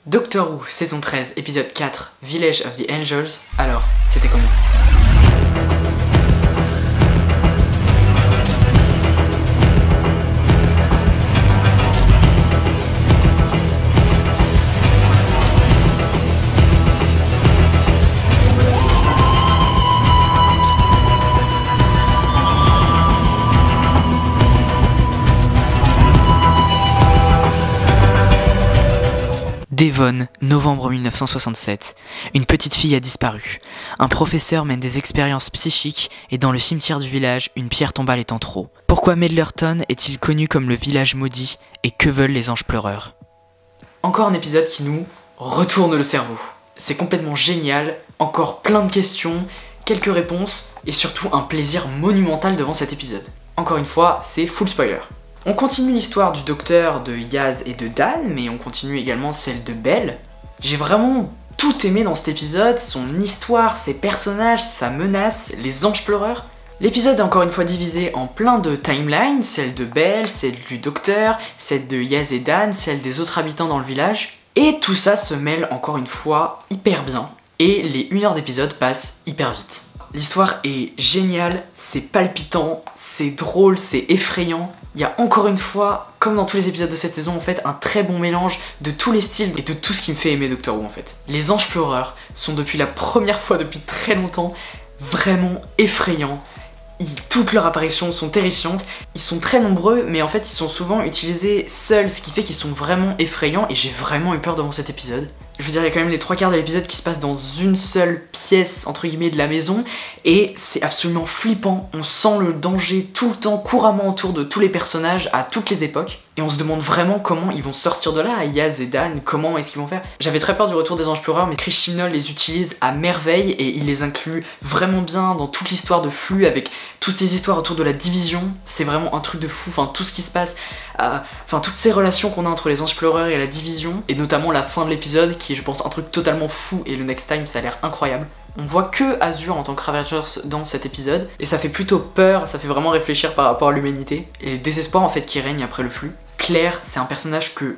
Doctor Who, saison 13, épisode 4, Village of the Angels. Alors, c'était comment? Devon, novembre 1967. Une petite fille a disparu. Un professeur mène des expériences psychiques et dans le cimetière du village, une pierre tombale est en trop. Pourquoi Medlerton est-il connu comme le village maudit et que veulent les anges pleureurs? Encore un épisode qui nous retourne le cerveau. C'est complètement génial, encore plein de questions, quelques réponses et surtout un plaisir monumental devant cet épisode. Encore une fois, c'est full spoiler. On continue l'histoire du docteur, de Yaz et de Dan, mais on continue également celle de Belle. J'ai vraiment tout aimé dans cet épisode, son histoire, ses personnages, sa menace, les anges pleureurs. L'épisode est encore une fois divisé en plein de timelines, celle de Belle, celle du docteur, celle de Yaz et Dan, celle des autres habitants dans le village. Et tout ça se mêle encore une fois hyper bien, et les 1 heure d'épisode passent hyper vite. L'histoire est géniale, c'est palpitant, c'est drôle, c'est effrayant. Il y a encore une fois, comme dans tous les épisodes de cette saison en fait, un très bon mélange de tous les styles et de tout ce qui me fait aimer Doctor Who en fait. Les anges pleureurs sont depuis la première fois depuis très longtemps vraiment effrayants. Toutes leurs apparitions sont terrifiantes, ils sont très nombreux mais en fait ils sont souvent utilisés seuls, ce qui fait qu'ils sont vraiment effrayants et j'ai vraiment eu peur devant cet épisode. Je veux dire, il y a quand même les 3/4 de l'épisode qui se passe dans une seule pièce, entre guillemets, de la maison, et c'est absolument flippant. On sent le danger tout le temps, couramment autour de tous les personnages, à toutes les époques, et on se demande vraiment comment ils vont sortir de là, Yaz et Dan, comment est-ce qu'ils vont faire. J'avais très peur du retour des anges pleureurs, mais Chris Chibnall les utilise à merveille, et il les inclut vraiment bien dans toute l'histoire de Flux, avec toutes les histoires autour de la division. C'est vraiment un truc de fou, enfin tout ce qui se passe, toutes ces relations qu'on a entre les anges pleureurs et la division, et notamment la fin de l'épisode, qui est je pense un truc totalement fou, et le next time ça a l'air incroyable. On voit que Azure en tant que Ravagers dans cet épisode, et ça fait plutôt peur, ça fait vraiment réfléchir par rapport à l'humanité, et le désespoir en fait qui règne après le flux. Claire, c'est un personnage que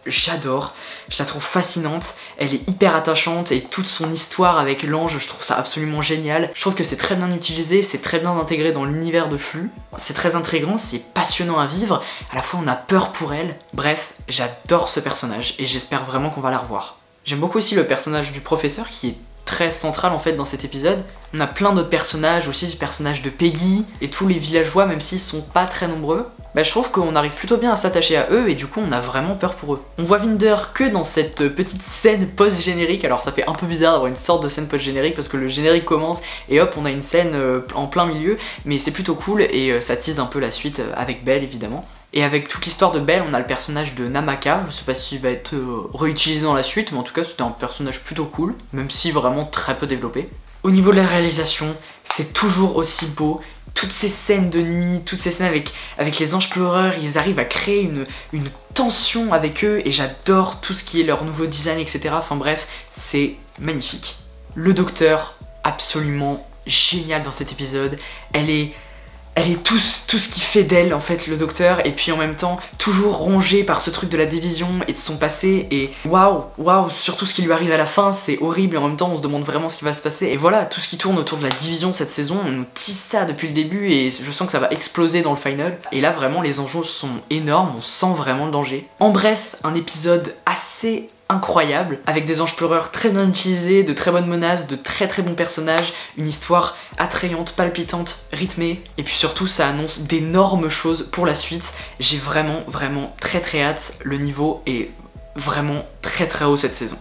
j'adore, je la trouve fascinante, elle est hyper attachante, et toute son histoire avec l'ange, je trouve ça absolument génial. Je trouve que c'est très bien utilisé, c'est très bien intégré dans l'univers de Flux, c'est très intriguant, c'est passionnant à vivre, à la fois on a peur pour elle. Bref, j'adore ce personnage, et j'espère vraiment qu'on va la revoir. J'aime beaucoup aussi le personnage du professeur qui est très central en fait dans cet épisode. On a plein d'autres personnages aussi, du personnage de Peggy et tous les villageois même s'ils sont pas très nombreux. Je trouve qu'on arrive plutôt bien à s'attacher à eux et du coup on a vraiment peur pour eux. On voit Vinder que dans cette petite scène post-générique, alors ça fait un peu bizarre d'avoir une sorte de scène post-générique parce que le générique commence et hop on a une scène en plein milieu, mais c'est plutôt cool et ça tease un peu la suite avec Belle évidemment. Et avec toute l'histoire de Belle, on a le personnage de Namaka, je sais pas s'il va être réutilisé dans la suite, mais en tout cas c'était un personnage plutôt cool, même si vraiment très peu développé. Au niveau de la réalisation, c'est toujours aussi beau, toutes ces scènes de nuit, toutes ces scènes avec les anges pleureurs, ils arrivent à créer une tension avec eux, et j'adore tout ce qui est leur nouveau design, etc. Enfin bref, c'est magnifique. Le docteur, absolument génial dans cet épisode, elle est tout ce qui fait d'elle en fait le docteur, et puis en même temps toujours rongée par ce truc de la division et de son passé, et waouh, surtout ce qui lui arrive à la fin c'est horrible, et en même temps on se demande vraiment ce qui va se passer, et voilà, tout ce qui tourne autour de la division cette saison, on nous tisse ça depuis le début et je sens que ça va exploser dans le final, et là vraiment les enjeux sont énormes, on sent vraiment le danger. En bref, un épisode assez incroyable, avec des anges pleureurs très bien utilisés, de très bonnes menaces, de très bons personnages, une histoire attrayante, palpitante, rythmée, et puis surtout ça annonce d'énormes choses pour la suite. J'ai vraiment très hâte, le niveau est vraiment très haut cette saison.